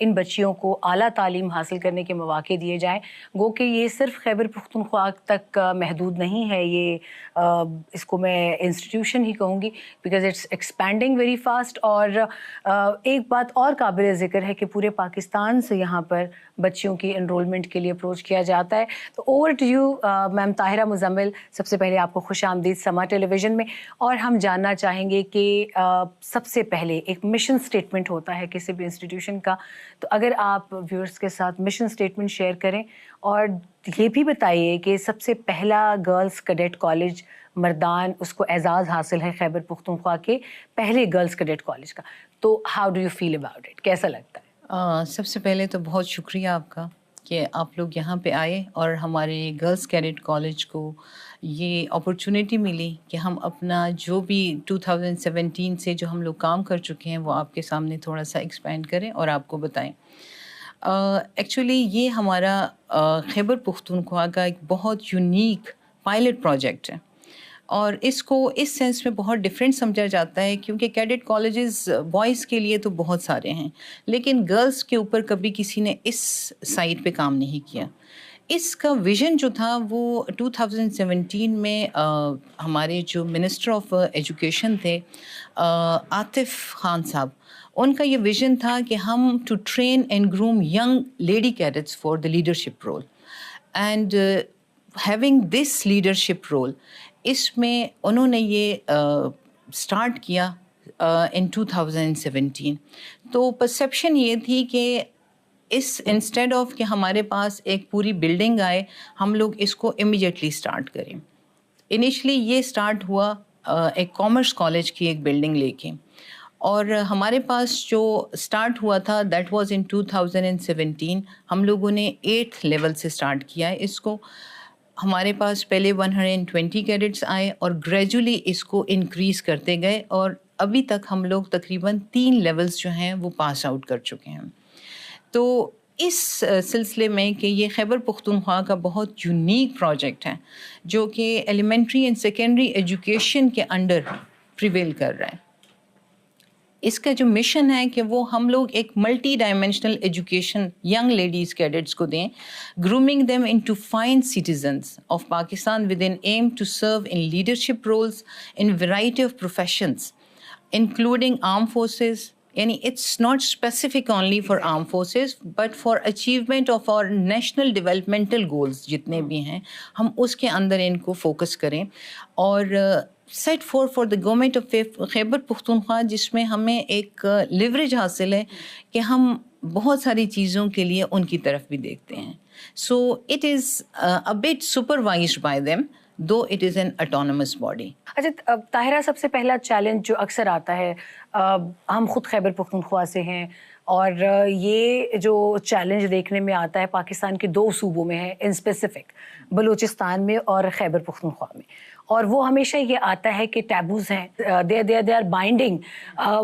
ان بچیوں کو اعلیٰ تعلیم حاصل کرنے کے مواقع دیے جائیں. گو کہ یہ صرف خیبر پختونخوا تک محدود نہیں ہے, یہ اس کو میں انسٹیٹیوشن ہی کہوں گی because it's expanding very fast. اور ایک بات اور قابل ذکر ہے کہ پورے پاکستان سے یہاں پر بچیوں کی انرولمنٹ کے لیے اپروچ کیا جاتا ہے. تو over to you ma'am Tahira Muzammil, سب سے پہلے آپ کو خوش آمدید سما ٹیلی ویژن میں. اور ہم جاننا چاہیں گے کہ سب سے پہلے ایک مشن اسٹیٹمنٹ ہوتا ہے کسی بھی انسٹیٹیوشن کا, تو اگر آپ ویورز کے ساتھ مشن اسٹیٹمنٹ شیئر کریں اور یہ بھی بتائیے کہ سب سے پہلا گرلز کیڈٹ کالج مردان, اس کو اعزاز حاصل ہے خیبر پختونخوا کے پہلے گرلز کیڈٹ کالج کا, تو how do you feel about it, کیسا لگتا ہے؟ سب سے پہلے تو بہت شکریہ آپ کا کہ آپ لوگ یہاں پہ آئے اور ہمارے گرلز کیڈٹ کالج کو یہ اپرچونیٹی ملی کہ ہم اپنا جو بھی 2017 سے جو ہم لوگ کام کر چکے ہیں وہ آپ کے سامنے تھوڑا سا ایکسپینڈ کریں اور آپ کو بتائیں. ایکچولی یہ ہمارا خیبر پختونخوا کا ایک بہت یونیک پائلٹ پروجیکٹ ہے اور اس کو اس سینس میں بہت ڈفرینٹ سمجھا جاتا ہے کیونکہ کیڈٹ کالجز بوائز کے لیے تو بہت سارے ہیں لیکن گرلز کے اوپر کبھی کسی نے اس سائٹ پہ کام نہیں کیا. اس کا ویژن جو تھا وہ 2017 میں ہمارے جو منسٹر آف ایجوکیشن تھے عاطف خان صاحب, ان کا یہ ویژن تھا کہ ہم to train and groom young lady cadets for the leadership role and having this leadership role. اس میں انہوں نے یہ اسٹارٹ کیا ان 2017. تو پرسیپشن یہ تھی کہ اس انسٹیڈ آف کہ ہمارے پاس ایک پوری بلڈنگ آئے ہم لوگ اس کو امیجیٹلی اسٹارٹ کریں. انیشلی یہ اسٹارٹ ہوا ایک کامرس کالج کی ایک بلڈنگ لے کے, اور ہمارے پاس جو اسٹارٹ ہوا تھا دیٹ واز ان 2017. ہم لوگوں نے 8th لیول سے اسٹارٹ کیا ہے اس کو. ہمارے پاس پہلے 120 کیڈٹس آئے اور گریجولی اس کو انکریز کرتے گئے اور ابھی تک ہم لوگ تقریباً 3 لیولز جو ہیں وہ پاس آؤٹ کر چکے ہیں. تو اس سلسلے میں کہ یہ خیبر پختونخوا کا بہت یونیک پروجیکٹ ہے جو کہ ایلیمنٹری اینڈ سیکنڈری ایجوکیشن کے انڈر پریویل کر رہا ہے. اس کا جو مشن ہے کہ وہ ہم لوگ ایک multi dimensional education young ladies cadets کو دیں, grooming them into fine citizens of Pakistan with an aim to serve in leadership roles in variety of professions including armed forces. یعنی it's not specific only for armed forces but for achievement of our national developmental goals جتنے بھی ہیں ہم اس کے اندر ان کو focus کریں. اور set for the government of Khyber Pakhtunkhwa جس میں ہمیں ایک لیوریج حاصل ہے کہ ہم بہت ساری چیزوں کے لیے ان کی طرف بھی دیکھتے ہیں. So it is a bit supervised by them though it is an autonomous body. اچھا طاہرہ, سب سے پہلا چیلنج جو اکثر آتا ہے, ہم خود خیبر پختونخوا سے ہیں اور یہ جو چیلنج دیکھنے میں آتا ہے پاکستان کے 2 صوبوں میں ہے ان اسپیسیفک, بلوچستان میں اور خیبر پختونخوا میں, اور وہ ہمیشہ یہ آتا ہے کہ ٹیبوز ہیں, they are binding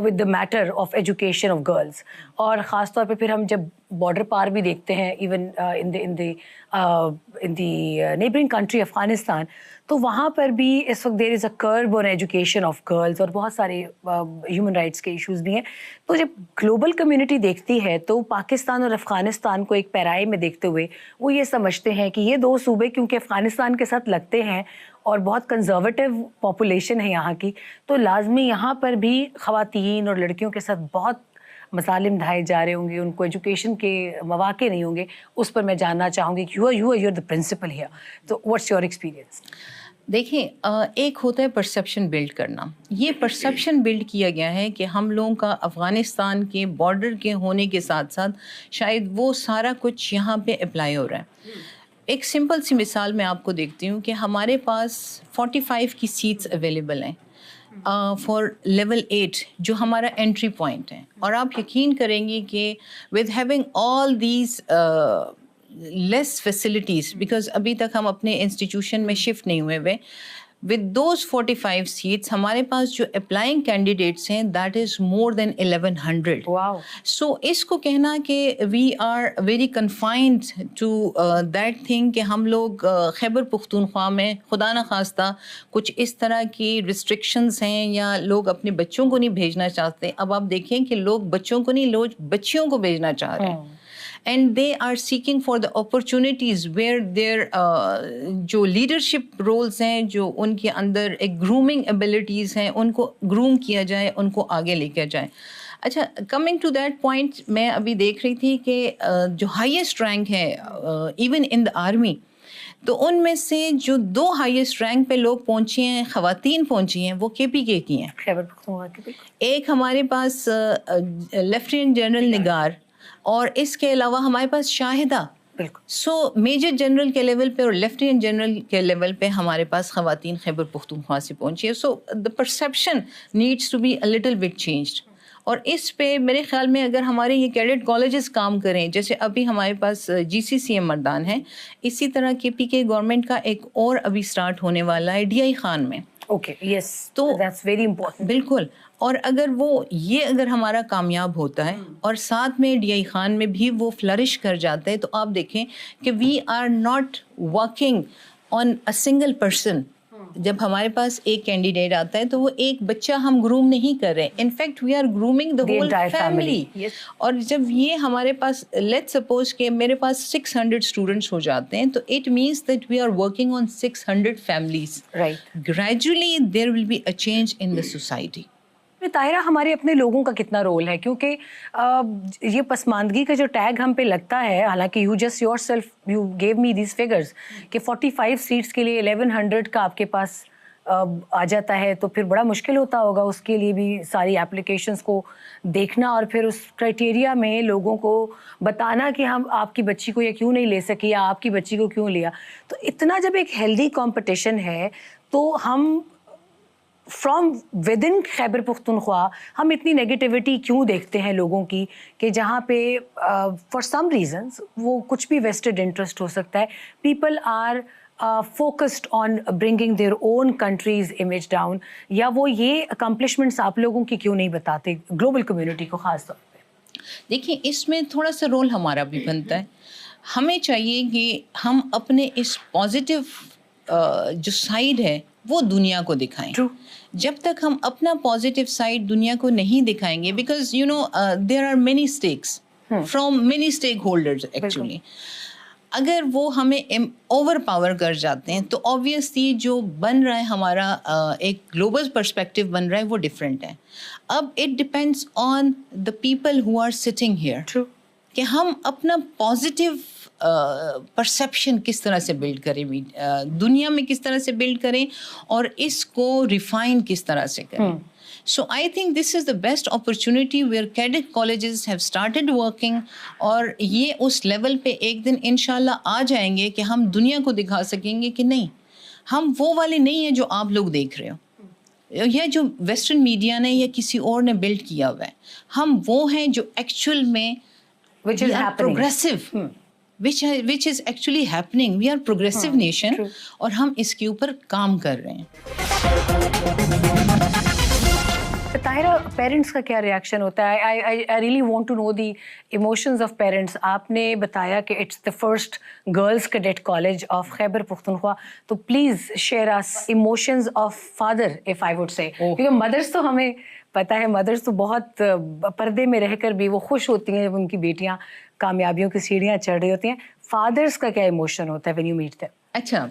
with the matter of education of girls. اور خاص طور پہ پھر ہم جب بارڈر پار بھی دیکھتے ہیں even in the neighbouring country Afghanistan, تو وہاں پر بھی اس وقت دیر از اے کرب آن ایجوکیشن آف گرلز اور بہت سارے ہیومن رائٹس کے ایشوز بھی ہیں. تو جب گلوبل کمیونٹی دیکھتی ہے تو پاکستان اور افغانستان کو ایک پیرائی میں دیکھتے ہوئے وہ یہ سمجھتے ہیں کہ یہ 2 صوبے کیونکہ افغانستان کے ساتھ لگتے ہیں اور بہت کنزرویٹو پاپولیشن ہے یہاں کی, تو لازمی یہاں پر بھی خواتین اور لڑکیوں کے ساتھ بہت مظالم ڈھائے جا رہے ہوں گے, ان کو ایجوکیشن کے مواقع نہیں ہوں گے. اس پر میں جاننا چاہوں گی کہ you are the principal here, تو واٹس یور ایکسپیرینس؟ دیکھیں, ایک ہوتا ہے پرسیپشن بلڈ کرنا. یہ پرسیپشن بلڈ کیا گیا ہے کہ ہم لوگوں کا افغانستان کے بارڈر کے ہونے کے ساتھ ساتھ شاید وہ سارا کچھ یہاں پہ اپلائی ہو رہا ہے. ایک سمپل سی مثال میں آپ کو دیکھتی ہوں کہ ہمارے پاس 45 کی سیٹس اویلیبل ہیں فار لیول 8 جو ہمارا انٹری پوائنٹ ہے, اور آپ یقین کریں گی کہ with having all these less facilities, because ابھی تک ہم اپنے انسٹیٹیوشن میں شفٹ نہیں ہوئے. with those 45 seats ہمارے پاس جو اپلائنگ کینڈیڈیٹس ہیں that is more than 1100. Wow. So اس کو کہنا کہ we are very confined to that thing کہ ہم لوگ خیبر پختونخوا میں خدا نخواستہ کچھ اس طرح کی ریسٹرکشنز ہیں یا لوگ اپنے بچوں کو نہیں بھیجنا چاہتے. اب آپ دیکھیں کہ لوگ بچوں کو نہیں، لوگ بچیوں کو بھیجنا چاہ رہے ہیں. And they are seeking for the opportunities where their جو leadership roles ہیں، جو ان کے اندر ایک grooming abilities ہیں، ان کو groom کیا جائے، ان کو آگے لے کے جائیں. اچھا، coming to that point، میں ابھی دیکھ رہی تھی کہ جو highest rank ہے even in the army، تو ان میں سے جو 2 ہائیسٹ رینک پہ لوگ پہنچی ہیں، خواتین پہنچی ہیں، وہ KPK کی ہیں. خیبر پختونخوا کی. ایک ہمارے پاس لیفٹیننٹ جنرل نگار، اور اس کے علاوہ ہمارے پاس شاہدہ. بالکل. سو میجر جنرل کے لیول پہ اور لیفٹیننٹ جنرل کے لیول پہ ہمارے پاس خواتین خیبر پختونخوا سے پہنچی ہے. So the perception needs to be a little bit changed. اور اس پہ میرے خیال میں اگر ہمارے یہ کیڈٹ کالجز کام کریں، جیسے ابھی ہمارے پاس GCCM مردان ہے، اسی طرح KPK گورنمنٹ کا ایک اور ابھی سٹارٹ ہونے والا ہے DI خان میں. اوکے، یس، تو دیٹس ویری امپورٹنٹ. بالکل. اور اگر اگر ہمارا کامیاب ہوتا ہے اور ساتھ میں DI خان میں بھی وہ فلرش کر جاتا ہے، تو آپ دیکھیں کہ we are not working on a single person. جب ہمارے پاس ایک کینڈیڈیٹ آتا ہے تو وہ ایک بچہ ہم گروم نہیں کر رہے، in fact we are grooming the whole family. اور جب یہ ہمارے پاس لیٹ سپوز کہ میرے پاس 600 اسٹوڈنٹس ہو جاتے ہیں، تو it means that we are working on 600 families. Gradually there will be a change in the society. Tahira, ہمارے اپنے لوگوں کا کتنا رول ہے؟ کیونکہ یہ پسماندگی کا جو ٹیگ ہم پہ لگتا ہے، حالانکہ you just your self you give me these figures کہ 45 سیٹس کے لیے 1100 کا آپ کے پاس آ جاتا ہے، تو پھر بڑا مشکل ہوتا ہوگا اس کے لیے بھی ساری اپلیکیشنس کو دیکھنا اور پھر اس کرائٹیریا میں لوگوں کو بتانا کہ ہم آپ کی بچی کو یہ کیوں نہیں لے سکے یا آپ کی بچی کو کیوں لیا. تو اتنا جب ایک ہیلدی کمپٹیشن ہے، تو ہم from with in Khyber Pakhtunkhwa ہم اتنی نیگیٹیوٹی کیوں دیکھتے ہیں لوگوں کی، کہ جہاں پہ فار سم ریزنس وہ کچھ بھی ویسٹڈ انٹرسٹ ہو سکتا ہے. People are focused on bringing their own countries image down, یا وہ یہ اکمپلشمنٹس آپ لوگوں کی کیوں نہیں بتاتے گلوبل کمیونٹی کو خاص طور پہ؟ دیکھیں، اس میں تھوڑا سا رول ہمارا بھی بنتا ہے. ہمیں چاہیے کہ ہم اپنے اس پازیٹیو جو سائڈ ہے وہ دنیا کو دکھائیں. جب تک ہم اپنا پازیٹیو سائڈ دنیا کو نہیں دکھائیں گے، because you know there are many stakes from many stakeholders actually. اگر وہ ہمیں اوور پاور کر جاتے ہیں تو آبویسلی جو بن رہا ہے ہمارا ایک گلوبل پرسپیکٹو بن رہا ہے وہ ڈفرینٹ ہے. اب it depends on the people who are sitting here کہ ہم اپنا پازیٹیو پرسیپشن کس طرح سے بلڈ کریں، دنیا میں کس طرح سے بلڈ کریں، اور اس کو ریفائن کس طرح سے کریں. So I think this is the best opportunity where cadet colleges have started working. اور یہ اس لیول پہ ایک دن انشاءاللہ آ جائیں گے کہ ہم دنیا کو دکھا سکیں گے کہ نہیں، ہم وہ والے نہیں ہیں جو آپ لوگ دیکھ رہے ہو یا جو ویسٹرن میڈیا نے یا کسی اور نے بلڈ کیا ہوا ہے. ہم وہ ہیں جو ایکچوئل میں progressive which is actually happening. We are progressive nation اور ہم اس کے اوپر کام کر رہے ہیں. طاہرہ، پیرنٹس کا کیا ریئیکشن ہوتا ہے؟ I really want to know the emotions of parents. آپ نے بتایا کہ it's the first girls cadet college of Khyber Pakhtunkhwa, تو please share us emotions of father if I would say. کیونکہ مدرس تو ہمیں پتہ ہے، مدرس تو بہت پردے میں رہ کر بھی وہ خوش ہوتی ہیں جب ان کی بیٹیاں کامیابیوں کی سیڑھیاں چڑھ رہی ہوتی ہیں. فادرس کا کیا ایموشن ہوتا ہے when you meet them؟ اچھا،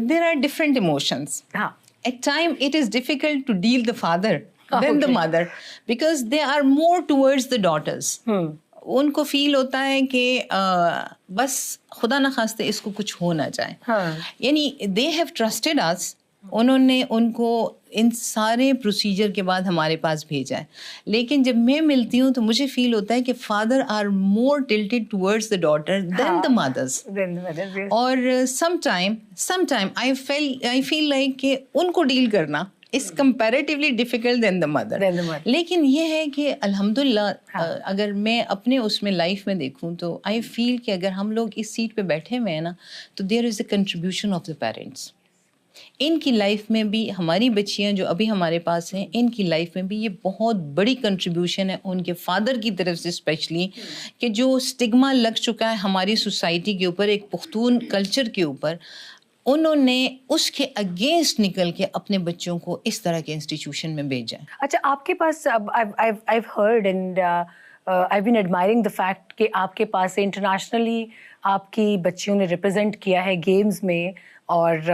there are different emotions. ہاں، at time it is difficult to deal the father than the mother because they are more towards the daughters. ان کو فیل ہوتا ہے کہ بس خدا نخواستہ اس کو کچھ ہو نہ جائے. یعنی they have trusted us. انہوں نے ان کو ان سارے پروسیجر کے بعد ہمارے پاس بھیجا ہے. لیکن جب میں ملتی ہوں تو مجھے فیل ہوتا ہے کہ father are more tilted towards the daughter than the mothers. اور some time I feel like کہ ان کو ڈیل کرنا is comparatively difficult than the mother. لیکن یہ ہے کہ الحمدللہ اگر میں اپنے اس میں لائف میں دیکھوں تو آئی فیل کہ اگر ہم لوگ اس سیٹ پہ بیٹھے ہوئے ہیں نا تو there is a contribution of the parents. ان کی لائف میں بھی ہماری بچیاں جو ابھی ہمارے پاس ہیں ان کی لائف میں بھی یہ بہت بڑی کنٹریبیوشن ہے ان کے فادر کی طرف سے اسپیشلی کہ جو اسٹگما لگ چکا ہے ہماری سوسائٹی کے اوپر ایک پختون کلچر کے اوپر انہوں نے اس کے اگینسٹ نکل کے اپنے بچوں کو اس طرح کے انسٹیٹیوشن میں بھیجا ہے. اچھا آپ کے پاس I've heard and I've been admiring the fact کہ آپ کے پاس انٹرنیشنلی آپ کی بچیوں نے ریپرزینٹ کیا ہے گیمز میں اور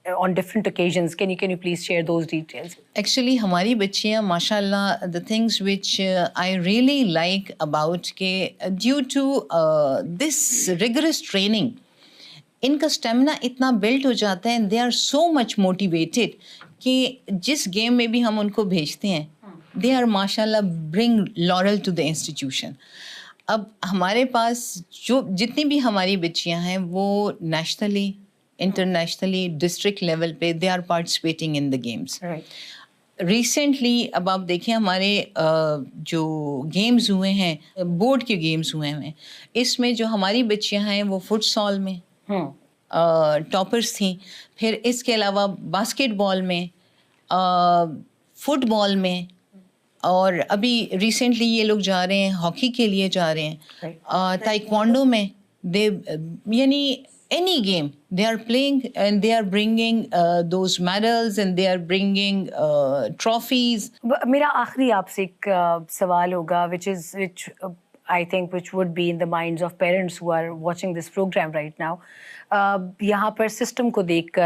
on different occasions. Can you please share those details? Actually ہماری بچیاں ماشاء اللہ the things which I really like about کہ due to this rigorous training ان کا اسٹیمنا اتنا بلڈ ہو جاتا ہے they are so much motivated کہ جس گیم میں بھی ہم ان کو بھیجتے ہیں دے آر ماشاء اللہ برنگ لورل ٹو دا انسٹیٹیوشن. اب ہمارے پاس جو جتنی بھی ہماری بچیاں ہیں وہ نیشنلی انٹرنیشنلی ڈسٹرکٹ لیول پہ they are participating in the games. Recently اب آپ دیکھیں ہمارے جو گیمز ہوئے ہیں بورڈ کے گیمز ہوئے ہیں اس میں جو ہماری بچیاں ہیں وہ فٹ سال میں ٹاپرس تھیں. پھر اس کے علاوہ باسکٹ بال میں فٹ بال میں اور ابھی ریسنٹلی یہ لوگ جا رہے ہیں ہاکی کے لیے جا رہے ہیں تائیکوانڈو میں دے یعنی any game they are playing and they are bringing those medals and they are bringing trophies. میرا آخری آپ سے ایک سوال ہوگا which I think which would be in the minds of parents who are watching this program right now. یہاں پر system کو دیکھ کر